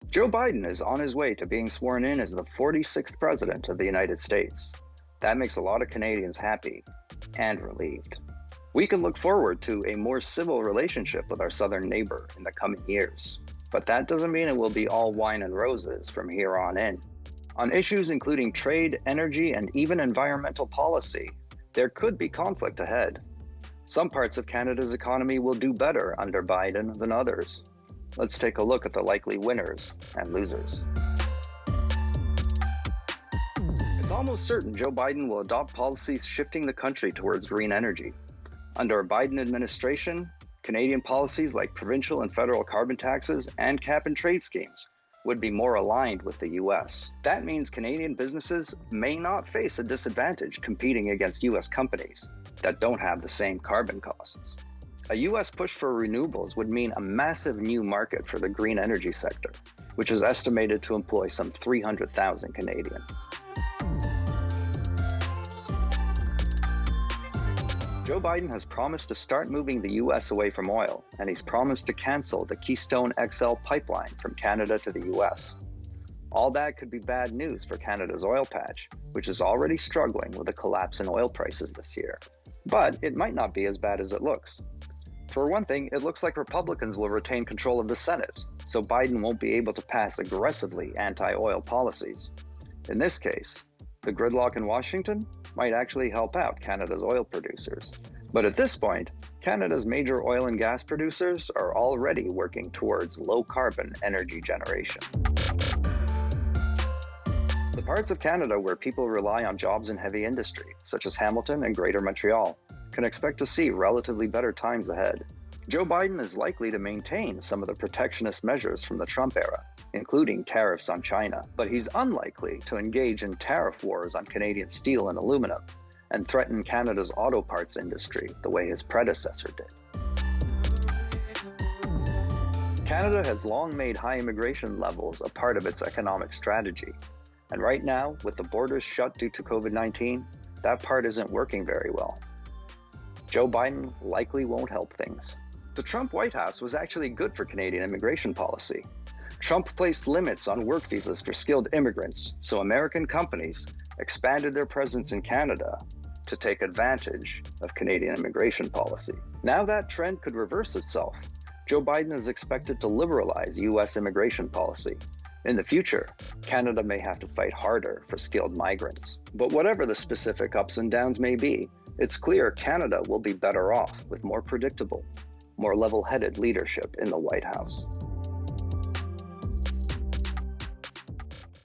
Joe Biden is on his way to being sworn in as the 46th President of the United States. That makes a lot of Canadians happy and relieved. We can look forward to a more civil relationship with our southern neighbor in the coming years. But that doesn't mean it will be all wine and roses from here on in. On issues including trade, energy, and even environmental policy, there could be conflict ahead. Some parts of Canada's economy will do better under Biden than others. Let's take a look at the likely winners and losers. It's almost certain Joe Biden will adopt policies shifting the country towards green energy. Under a Biden administration, Canadian policies like provincial and federal carbon taxes and cap-and-trade schemes would be more aligned with the US. That means Canadian businesses may not face a disadvantage competing against US companies that don't have the same carbon costs. A US push for renewables would mean a massive new market for the green energy sector, which is estimated to employ some 300,000 Canadians. Joe Biden has promised to start moving the US away from oil, and he's promised to cancel the Keystone XL pipeline from Canada to the US. All that could be bad news for Canada's oil patch, which is already struggling with a collapse in oil prices this year. But it might not be as bad as it looks. For one thing, it looks like Republicans will retain control of the Senate, so Biden won't be able to pass aggressively anti-oil policies. In this case, the gridlock in Washington might actually help out Canada's oil producers. But at this point, Canada's major oil and gas producers are already working towards low-carbon energy generation. The parts of Canada where people rely on jobs in heavy industry, such as Hamilton and Greater Montreal, can expect to see relatively better times ahead. Joe Biden is likely to maintain some of the protectionist measures from the Trump era, including tariffs on China, but he's unlikely to engage in tariff wars on Canadian steel and aluminum and threaten Canada's auto parts industry the way his predecessor did. Canada has long made high immigration levels a part of its economic strategy, and right now, with the borders shut due to COVID-19, that part isn't working very well. Joe Biden likely won't help things. The Trump White House was actually good for Canadian immigration policy. Trump placed limits on work visas for skilled immigrants, so American companies expanded their presence in Canada to take advantage of Canadian immigration policy. Now that trend could reverse itself. Joe Biden is expected to liberalize US immigration policy. In the future, Canada may have to fight harder for skilled migrants. But whatever the specific ups and downs may be, it's clear Canada will be better off with more predictable, more level-headed leadership in the White House.